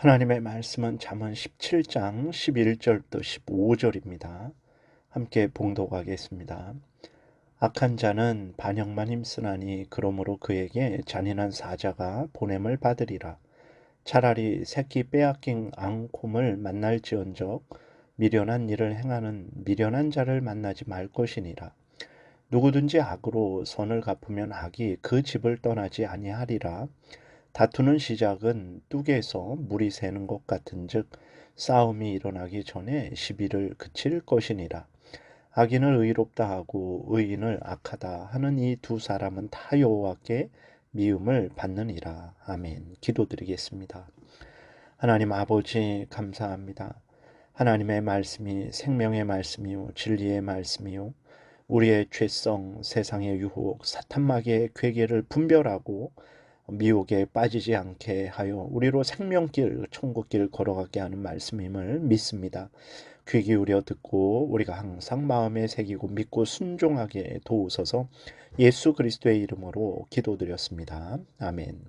하나님의 말씀은 잠언 17장 11절부터 15절입니다. 함께 봉독하겠습니다. 악한 자는 반역만 힘쓰나니 그러므로 그에게 잔인한 사자가 보냄을 받으리라. 차라리 새끼 빼앗긴 앙콤을 만날지언정 미련한 일을 행하는 미련한 자를 만나지 말 것이니라. 누구든지 악으로 선을 갚으면 악이 그 집을 떠나지 아니하리라. 다투는 시작은 뚝에서 물이 새는 것 같은즉 싸움이 일어나기 전에 시비를 그칠 것이니라. 악인을 의롭다 하고 의인을 악하다 하는 이 두 사람은 다 여호와께 미움을 받느니라. 아멘. 기도드리겠습니다. 하나님 아버지 감사합니다. 하나님의 말씀이 생명의 말씀이요 진리의 말씀이요 우리의 죄성, 세상의 유혹, 사탄마귀의 괴계를 분별하고 미혹에 빠지지 않게 하여 우리로 생명길, 천국길 걸어가게 하는 말씀임을 믿습니다. 귀 기울여 듣고 우리가 항상 마음에 새기고 믿고 순종하게 도우소서. 예수 그리스도의 이름으로 기도드렸습니다. 아멘.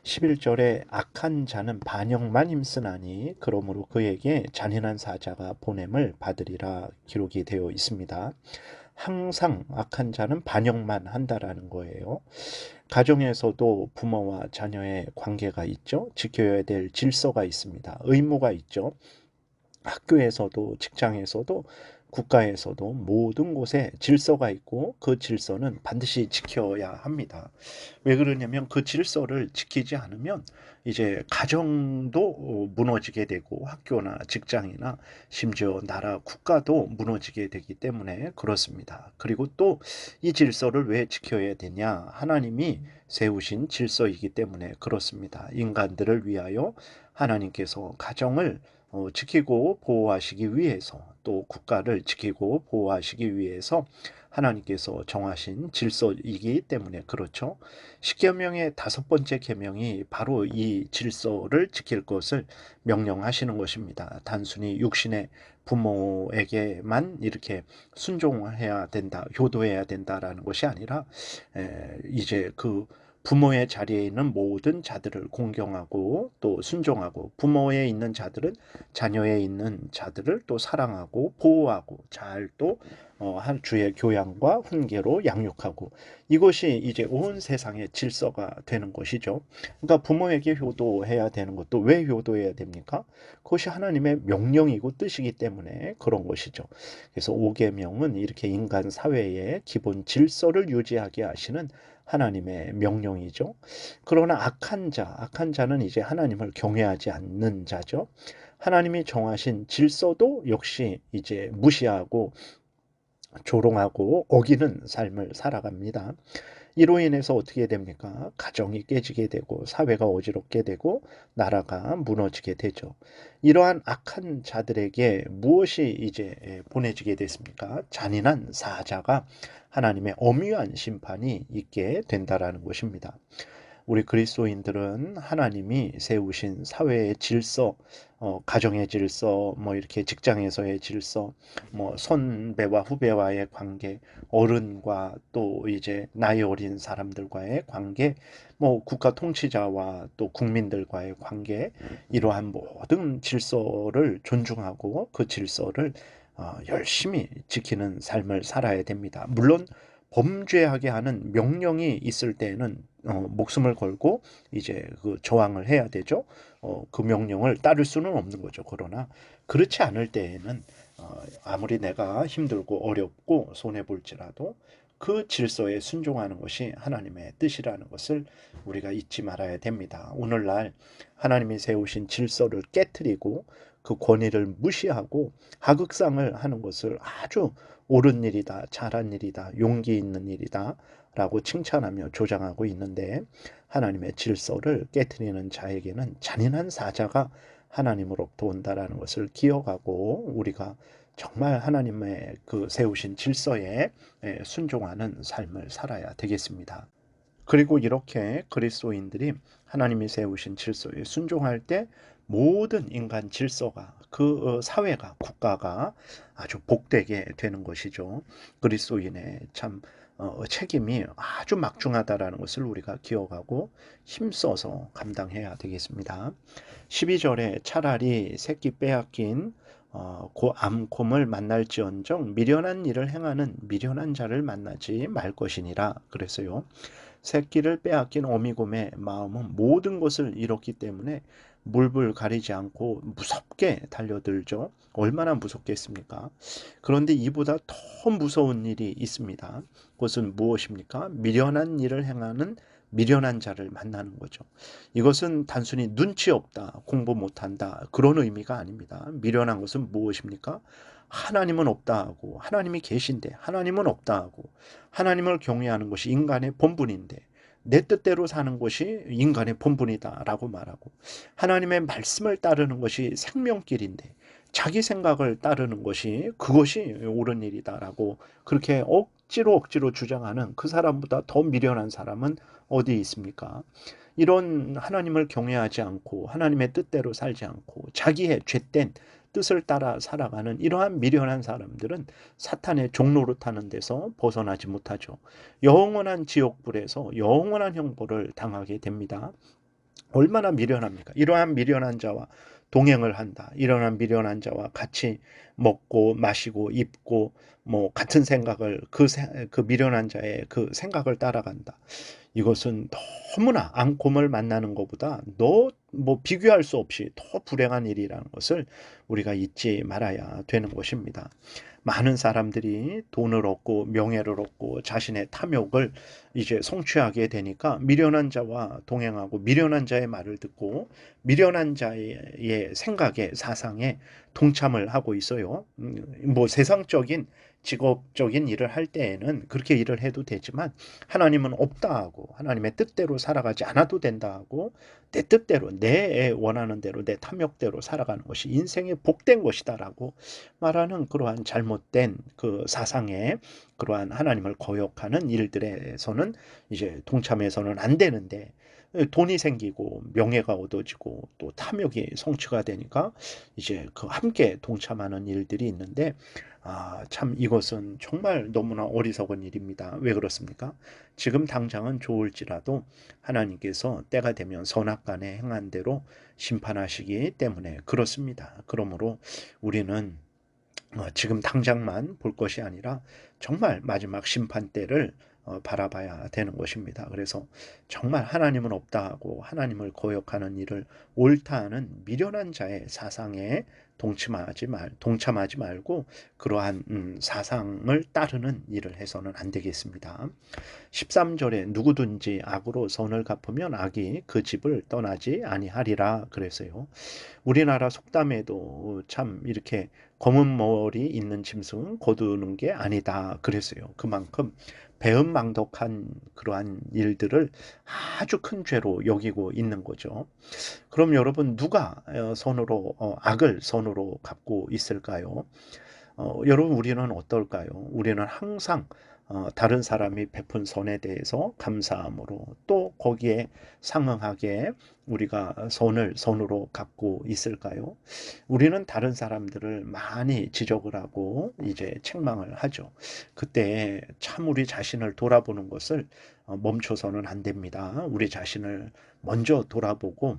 11절에 악한 자는 반역만 힘쓰나니 그러므로 그에게 잔인한 사자가 보냄을 받으리라 기록이 되어 있습니다. 항상 악한 자는 반역만 한다라는 거예요. 가정에서도 부모와 자녀의 관계가 있죠. 지켜야 될 질서가 있습니다. 의무가 있죠. 학교에서도 직장에서도 국가에서도 모든 곳에 질서가 있고 그 질서는 반드시 지켜야 합니다. 왜 그러냐면 그 질서를 지키지 않으면 이제 가정도 무너지게 되고 학교나 직장이나 심지어 나라 국가도 무너지게 되기 때문에 그렇습니다. 그리고 또 이 질서를 왜 지켜야 되냐? 하나님이 세우신 질서이기 때문에 그렇습니다. 인간들을 위하여 하나님께서 가정을 지키고 보호하시기 위해서 또 국가를 지키고 보호하시기 위해서 하나님께서 정하신 질서이기 때문에 그렇죠. 십계명의 5번째 계명이 바로 이 질서를 지킬 것을 명령하시는 것입니다. 단순히 육신의 부모에게만 이렇게 순종해야 된다, 효도해야 된다라는 것이 아니라 이제 그 부모의 자리에 있는 모든 자들을 공경하고 또 순종하고 부모에 있는 자들은 자녀에 있는 자들을 또 사랑하고 보호하고 잘 또 주의 교양과 훈계로 양육하고 이것이 이제 온 세상의 질서가 되는 것이죠. 그러니까 부모에게 효도해야 되는 것도 왜 효도해야 됩니까? 그것이 하나님의 명령이고 뜻이기 때문에 그런 것이죠. 그래서 5계명은 이렇게 인간 사회의 기본 질서를 유지하게 하시는 하나님의 명령이죠. 그러나 악한 자는 이제 하나님을 경외하지 않는 자죠. 하나님이 정하신 질서도 역시 이제 무시하고 조롱하고 어기는 삶을 살아갑니다. 이로 인해서 어떻게 됩니까? 가정이 깨지게 되고 사회가 어지럽게 되고 나라가 무너지게 되죠. 이러한 악한 자들에게 무엇이 이제 보내지게 됐습니까? 잔인한 사자가 하나님의 엄유한 심판이 있게 된다라는 것입니다. 우리 그리스도인들은 하나님이 세우신 사회의 질서, 가정의 질서, 뭐 이렇게 직장에서의 질서, 뭐 선배와 후배와의 관계, 어른과 또 이제 나이 어린 사람들과의 관계, 뭐 국가 통치자와 또 국민들과의 관계, 이러한 모든 질서를 존중하고 그 질서를 열심히 지키는 삶을 살아야 됩니다. 물론 범죄하게 하는 명령이 있을 때에는 목숨을 걸고 이제 그 저항을 해야 되죠. 그 명령을 따를 수는 없는 거죠. 그러나 그렇지 않을 때에는 아무리 내가 힘들고 어렵고 손해 볼지라도 그 질서에 순종하는 것이 하나님의 뜻이라는 것을 우리가 잊지 말아야 됩니다. 오늘날 하나님이 세우신 질서를 깨뜨리고 그 권위를 무시하고 하극상을 하는 것을 아주 옳은 일이다, 잘한 일이다, 용기 있는 일이다 라고 칭찬하며 조장하고 있는데 하나님의 질서를 깨뜨리는 자에게는 잔인한 사자가 하나님으로부터 온다라는 것을 기억하고 우리가 정말 하나님의 그 세우신 질서에 순종하는 삶을 살아야 되겠습니다. 그리고 이렇게 그리스도인들이 하나님이 세우신 질서에 순종할 때 모든 인간 질서가 그 사회가 국가가 아주 복되게 되는 것이죠. 그리스도인의 참 책임이 아주 막중하다라는 것을 우리가 기억하고 힘써서 감당해야 되겠습니다. 12절에 차라리 새끼 빼앗긴 암곰을 만날지언정 미련한 일을 행하는 미련한 자를 만나지 말 것이니라 그랬어요. 새끼를 빼앗긴 어미곰의 마음은 모든 것을 잃었기 때문에 물불 가리지 않고 무섭게 달려들죠. 얼마나 무섭겠습니까? 그런데 이보다 더 무서운 일이 있습니다. 그것은 무엇입니까? 미련한 일을 행하는 미련한 자를 만나는 거죠. 이것은 단순히 눈치 없다, 공부 못한다 그런 의미가 아닙니다. 미련한 것은 무엇입니까? 하나님은 없다 하고 하나님이 계신데 하나님은 없다 하고 하나님을 경외하는 것이 인간의 본분인데 내 뜻대로 사는 것이 인간의 본분이다라고 말하고 하나님의 말씀을 따르는 것이 생명길인데 자기 생각을 따르는 것이 그것이 옳은 일이다라고 그렇게 억지로 주장하는 그 사람보다 더 미련한 사람은 어디 있습니까? 이런 하나님을 경외하지 않고 하나님의 뜻대로 살지 않고 자기의 죄된 뜻을 따라 살아가는 이러한 미련한 사람들은 사탄의 종로를 타는 데서 벗어나지 못하죠. 영원한 지옥불에서 영원한 형벌을 당하게 됩니다. 얼마나 미련합니까? 이러한 미련한 자와 동행을 한다. 이러한 미련한 자와 같이 먹고 마시고 입고 뭐 같은 생각을 그 미련한 자의 그 생각을 따라간다. 이것은 너무나 앙콤을 만나는 것보다 뭐 비교할 수 없이 더 불행한 일이라는 것을 우리가 잊지 말아야 되는 것입니다. 많은 사람들이 돈을 얻고 명예를 얻고 자신의 탐욕을 이제 성취하게 되니까 미련한 자와 동행하고 미련한 자의 말을 듣고 미련한 자의 생각에 사상에 동참을 하고 있어요. 뭐 세상적인 직업적인 일을 할 때에는 그렇게 일을 해도 되지만 하나님은 없다 하고 하나님의 뜻대로 살아가지 않아도 된다 하고 내 뜻대로 내 원하는 대로 내 탐욕대로 살아가는 것이 인생의 복된 것이다라고 말하는 그러한 잘못된 그 사상에 그러한 하나님을 거역하는 일들에서는 이제 동참해서는 안 되는데 돈이 생기고 명예가 얻어지고 또 탐욕이 성취가 되니까 이제 그 함께 동참하는 일들이 있는데 참 이것은 정말 너무나 어리석은 일입니다. 왜 그렇습니까? 지금 당장은 좋을지라도 하나님께서 때가 되면 선악간에 행한 대로 심판하시기 때문에 그렇습니다. 그러므로 우리는 지금 당장만 볼 것이 아니라 정말 마지막 심판 때를 바라봐야 되는 것입니다. 그래서 정말 하나님은 없다 하고 하나님을 거역하는 일을 옳다 하는 미련한 자의 사상에 동참하지 말고 그러한 사상을 따르는 일을 해서는 안 되겠습니다. 13절에 누구든지 악으로 선을 갚으면 악이 그 집을 떠나지 아니하리라 그랬어요. 우리나라 속담에도 참 이렇게 검은 머리 있는 짐승은 거두는 게 아니다 그랬어요. 그만큼 배은망덕한 그러한 일들을 아주 큰 죄로 여기고 있는 거죠. 그럼 여러분 누가 악을 선으로 갚고 있을까요? 여러분 우리는 어떨까요? 우리는 항상 다른 사람이 베푼 선에 대해서 감사함으로 또 거기에 상응하게 우리가 선으로 갚고 있을까요? 우리는 다른 사람들을 많이 지적을 하고 이제 책망을 하죠. 그때 참 우리 자신을 돌아보는 것을 멈춰서는 안 됩니다. 우리 자신을 먼저 돌아보고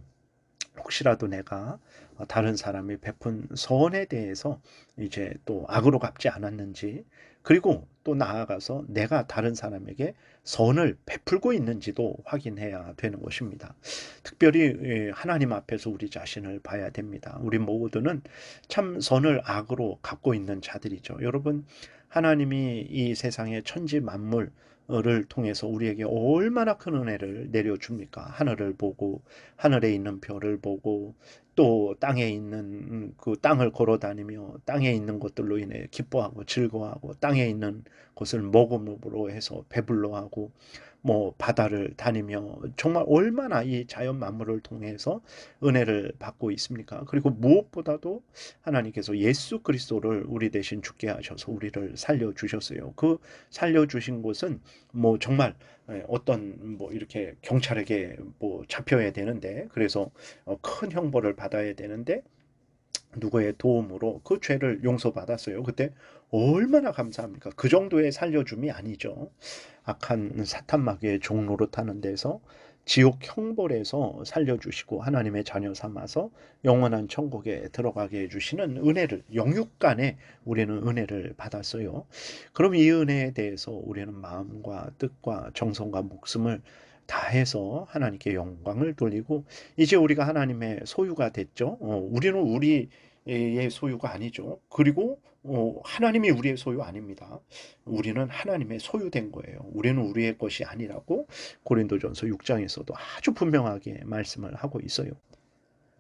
혹시라도 내가 다른 사람이 베푼 선에 대해서 이제 또 악으로 갚지 않았는지 그리고 또 나아가서 내가 다른 사람에게 선을 베풀고 있는지도 확인해야 되는 것입니다. 특별히 하나님 앞에서 우리 자신을 봐야 됩니다. 우리 모두는 참 선을 악으로 갚고 있는 자들이죠. 여러분 하나님이 이 세상의 천지 만물 를 통해서 우리에게 얼마나 큰 은혜를 내려줍니까? 하늘을 보고 하늘에 있는 별을 보고 또 땅에 있는 그 땅을 걸어 다니며 땅에 있는 것들로 인해 기뻐하고 즐거워하고 땅에 있는 것을 먹음으로 해서 배불러하고 뭐 바다를 다니며 정말 얼마나 이 자연 만물을 통해서 은혜를 받고 있습니까? 그리고 무엇보다도 하나님께서 예수 그리스도를 우리 대신 죽게 하셔서 우리를 살려주셨어요. 그 살려주신 곳은 뭐 정말 어떤 뭐 이렇게 경찰에게 뭐 잡혀야 되는데 그래서 큰 형벌을 받아야 되는데 누구의 도움으로 그 죄를 용서받았어요. 그때 얼마나 감사합니까? 그 정도의 살려줌이 아니죠. 악한 사탄 마귀의 종로로 타는 데서 지옥 형벌에서 살려주시고 하나님의 자녀 삼아서 영원한 천국에 들어가게 해주시는 은혜를, 영육간에 우리는 은혜를 받았어요. 그럼 이 은혜에 대해서 우리는 마음과 뜻과 정성과 목숨을 다해서 하나님께 영광을 돌리고, 이제 우리가 하나님의 소유가 됐죠. 우리는 우리의 소유가 아니죠. 그리고 하나님이 우리의 소유 아닙니다. 우리는 하나님의 소유된 거예요. 우리는 우리의 것이 아니라고 고린도전서 6장에서도 아주 분명하게 말씀을 하고 있어요.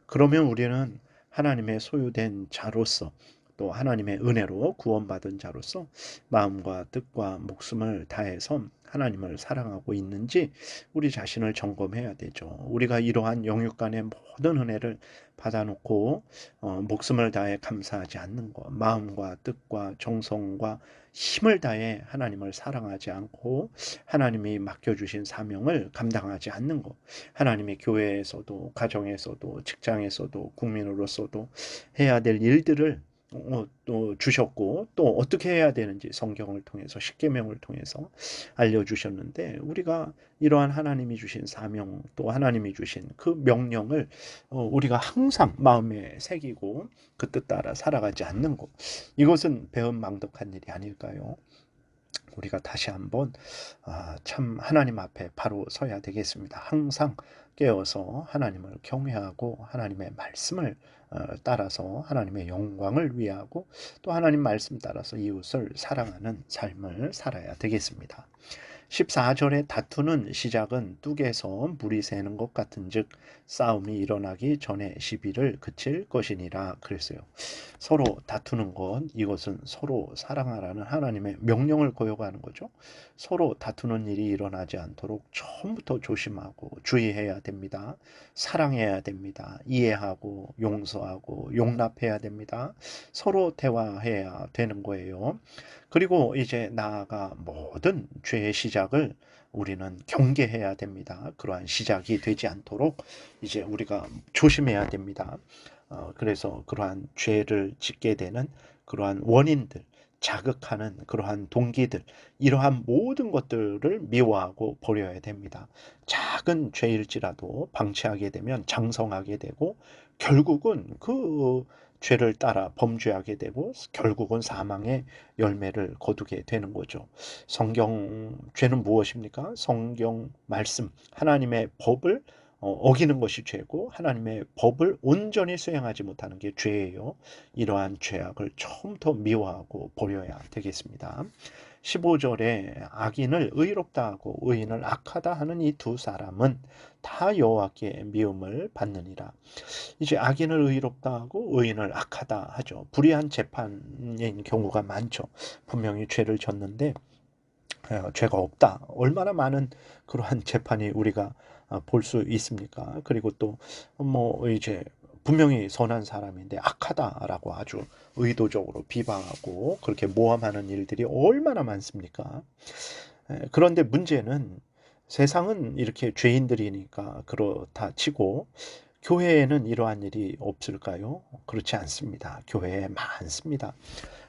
그러면 우리는 하나님의 소유된 자로서, 또 하나님의 은혜로 구원받은 자로서 마음과 뜻과 목숨을 다해서 하나님을 사랑하고 있는지 우리 자신을 점검해야 되죠. 우리가 이러한 영육간의 모든 은혜를 받아놓고 목숨을 다해 감사하지 않는 것, 마음과 뜻과 정성과 힘을 다해 하나님을 사랑하지 않고 하나님이 맡겨주신 사명을 감당하지 않는 것, 하나님의 교회에서도 가정에서도 직장에서도 국민으로서도 해야 될 일들을 또 주셨고, 또 어떻게 해야 되는지 성경을 통해서 십계명을 통해서 알려주셨는데, 우리가 이러한 하나님이 주신 사명, 또 하나님이 주신 그 명령을 우리가 항상 마음에 새기고 그 뜻 따라 살아가지 않는 것, 이것은 배은망덕한 일이 아닐까요? 우리가 다시 한번 참 하나님 앞에 바로 서야 되겠습니다. 항상 깨어서 하나님을 경외하고 하나님의 말씀을 따라서 하나님의 영광을 위하고, 또 하나님 말씀 따라서 이웃을 사랑하는 삶을 살아야 되겠습니다. 14절의 다투는 시작은 뚝에서 물이 새는 것 같은즉 싸움이 일어나기 전에 시비를 그칠 것이니라 그랬어요. 서로 다투는 것, 이것은 서로 사랑하라는 하나님의 명령을 거역하는 거죠. 서로 다투는 일이 일어나지 않도록 처음부터 조심하고 주의해야 됩니다. 사랑해야 됩니다. 이해하고 용서하고 용납해야 됩니다. 서로 대화해야 되는 거예요. 그리고 이제 나아가 모든 죄의 시작을 우리는 경계해야 됩니다. 그러한 시작이 되지 않도록 이제 우리가 조심해야 됩니다. 그래서 그러한 죄를 짓게 되는 그러한 원인들, 자극하는 그러한 동기들, 이러한 모든 것들을 미워하고 버려야 됩니다. 작은 죄일지라도 방치하게 되면 장성하게 되고, 결국은 그 죄를 따라 범죄하게 되고 결국은 사망의 열매를 거두게 되는 거죠. 죄는 무엇입니까? 성경 말씀, 하나님의 법을 어기는 것이 죄고, 하나님의 법을 온전히 수행하지 못하는 게 죄예요. 이러한 죄악을 처음부터 미워하고 버려야 되겠습니다. 15절에 악인을 의롭다 하고 의인을 악하다 하는 이 두 사람은 다 여호와께 미움을 받느니라. 이제 악인을 의롭다 하고 의인을 악하다 하죠. 불의한 재판인 경우가 많죠. 분명히 죄를 졌는데 죄가 없다. 얼마나 많은 그러한 재판이 우리가 볼 수 있습니까? 그리고 또 이제 분명히 선한 사람인데 악하다라고 아주 의도적으로 비방하고 그렇게 모함하는 일들이 얼마나 많습니까? 그런데 문제는, 세상은 이렇게 죄인들이니까 그렇다 치고 교회에는 이러한 일이 없을까요? 그렇지 않습니다. 교회에 많습니다.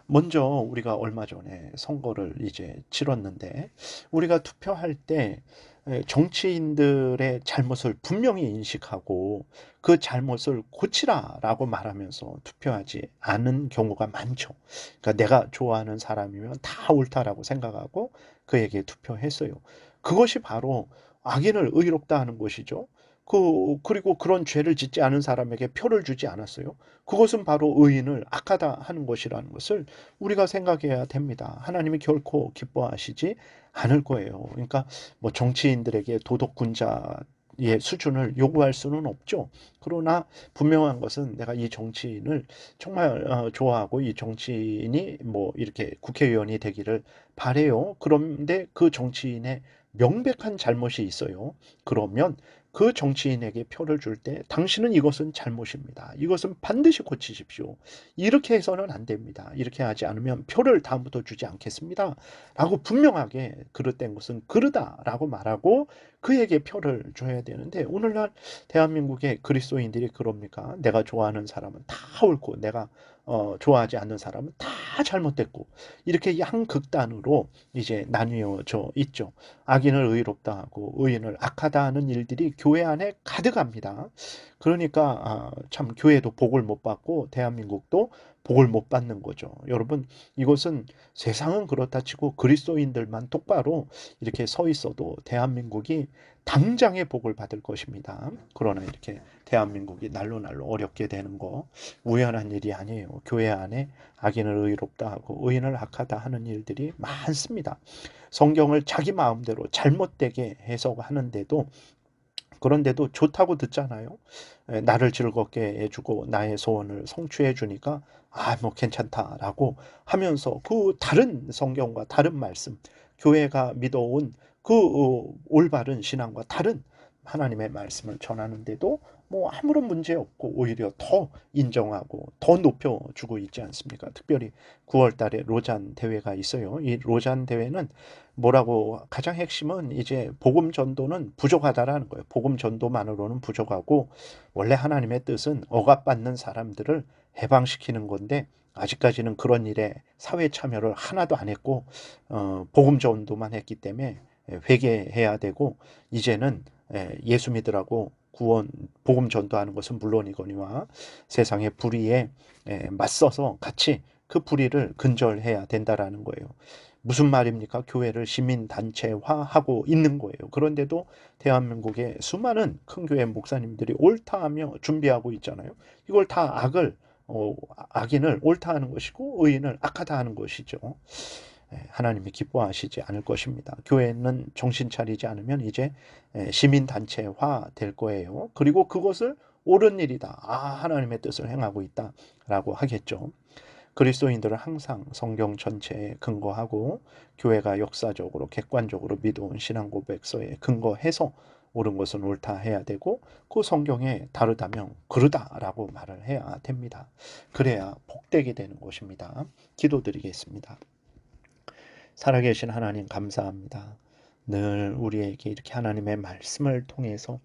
먼저 우리가 얼마 전에 선거를 이제 치렀는데, 우리가 투표할 때 정치인들의 잘못을 분명히 인식하고 그 잘못을 고치라라고 말하면서 투표하지 않은 경우가 많죠. 그러니까 내가 좋아하는 사람이면 다 옳다라고 생각하고 그에게 투표했어요. 그것이 바로 악인을 의롭다 하는 것이죠. 그리고 그런 죄를 짓지 않은 사람에게 표를 주지 않았어요. 그것은 바로 의인을 악하다 하는 것이라는 것을 우리가 생각해야 됩니다. 하나님이 결코 기뻐하시지 않을 거예요. 그러니까 정치인들에게 도덕군자의 수준을 요구할 수는 없죠. 그러나 분명한 것은 내가 이 정치인을 정말 좋아하고 이 정치인이 이렇게 국회의원이 되기를 바래요. 그런데 그 정치인의 명백한 잘못이 있어요. 그러면 그 정치인에게 표를 줄 때 당신은 이것은 잘못입니다. 이것은 반드시 고치십시오. 이렇게 해서는 안 됩니다. 이렇게 하지 않으면 표를 다음부터 주지 않겠습니다. 라고 분명하게 그릇된 것은 그르다라고 말하고 그에게 표를 줘야 되는데 오늘날 대한민국의 그리스도인들이 그럽니까? 내가 좋아하는 사람은 다 옳고 내가 좋아하지 않는 사람은 다 잘못됐고 이렇게 양극단으로 이제 나뉘어져 있죠. 악인을 의롭다 하고 의인을 악하다 하는 일들이 교회 안에 가득합니다. 그러니까 참 교회도 복을 못 받고 대한민국도 복을 못 받는 거죠. 여러분 이것은 세상은 그렇다 치고 그리스도인들만 똑바로 이렇게 서 있어도 대한민국이 당장의 복을 받을 것입니다. 그러나 이렇게 대한민국이 날로 날로 어렵게 되는 거 우연한 일이 아니에요. 교회 안에 악인을 의롭다 하고 의인을 악하다 하는 일들이 많습니다. 성경을 자기 마음대로 잘못되게 해석하는데도 그런데도 좋다고 듣잖아요. 나를 즐겁게 해주고 나의 소원을 성취해 주니까 뭐 괜찮다라고 하면서 그 다른 성경과 다른 말씀, 교회가 믿어온 그 올바른 신앙과 다른 하나님의 말씀을 전하는데도 뭐 아무런 문제 없고 오히려 더 인정하고 더 높여주고 있지 않습니까? 특별히 9월 달에 로잔 대회가 있어요. 이 로잔 대회는 뭐라고 가장 핵심은 이제 복음 전도는 부족하다라는 거예요. 복음 전도만으로는 부족하고 원래 하나님의 뜻은 억압받는 사람들을 해방시키는 건데 아직까지는 그런 일에 사회 참여를 하나도 안 했고 복음 전도만 했기 때문에 회개해야 되고 이제는 예수 믿으라고 구원 복음 전도하는 것은 물론이거니와 세상의 불의에 맞서서 같이 그 불의를 근절해야 된다라는 거예요. 무슨 말입니까? 교회를 시민단체화하고 있는 거예요. 그런데도 대한민국의 수많은 큰 교회 목사님들이 옳다하며 준비하고 있잖아요. 이걸 다 악인을 옳다하는 것이고 의인을 악하다 하는 것이죠. 하나님이 기뻐하시지 않을 것입니다. 교회는 정신 차리지 않으면 이제 시민단체화 될 거예요. 그리고 그것을 옳은 일이다. 하나님의 뜻을 행하고 있다라고 하겠죠. 그리스도인들은 항상 성경 전체에 근거하고 교회가 역사적으로 객관적으로 믿어온 신앙 고백서에 근거해서 옳은 것은 옳다 해야 되고 그 성경에 다르다면 그르다라고 말을 해야 됩니다. 그래야 복되게 되는 것입니다. 기도드리겠습니다. 살아계신 하나님 감사합니다. 늘 우리에게 이렇게 하나님의 말씀을 통해서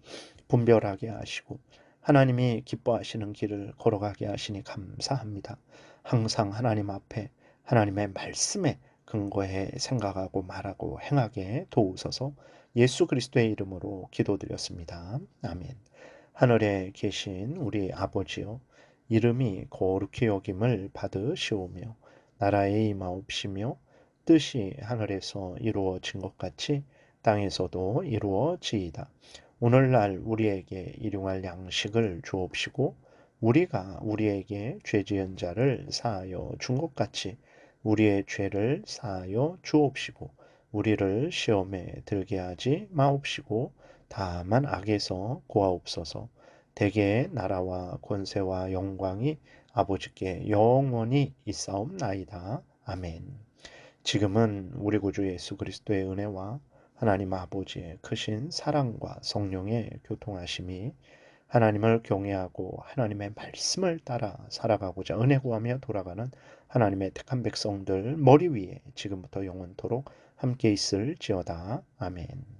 분별하게 하시고 하나님이 기뻐하시는 길을 걸어가게 하시니 감사합니다. 항상 하나님 앞에 하나님의 말씀에 근거해 생각하고 말하고 행하게 도우소서. 예수 그리스도의 이름으로 기도드렸습니다. 아멘. 하늘에 계신 우리 아버지여, 이름이 거룩히 여김을 받으시오며 나라의 임하옵시며 뜻이 하늘에서 이루어진 것 같이 땅에서도 이루어지이다. 오늘날 우리에게 일용할 양식을 주옵시고 우리가 우리에게 죄 지은 자를 사하여 준 것 같이 우리의 죄를 사하여 주옵시고 우리를 시험에 들게 하지 마옵시고 다만 악에서 구하옵소서. 대개의 나라와 권세와 영광이 아버지께 영원히 있사옵나이다. 아멘. 지금은 우리 구주 예수 그리스도의 은혜와 하나님 아버지의 크신 사랑과 성령의 교통하심이 하나님을 경외하고 하나님의 말씀을 따라 살아가고자 은혜 구하며 돌아가는 하나님의 택한 백성들 머리 위에 지금부터 영원토록 함께 있을지어다. 아멘.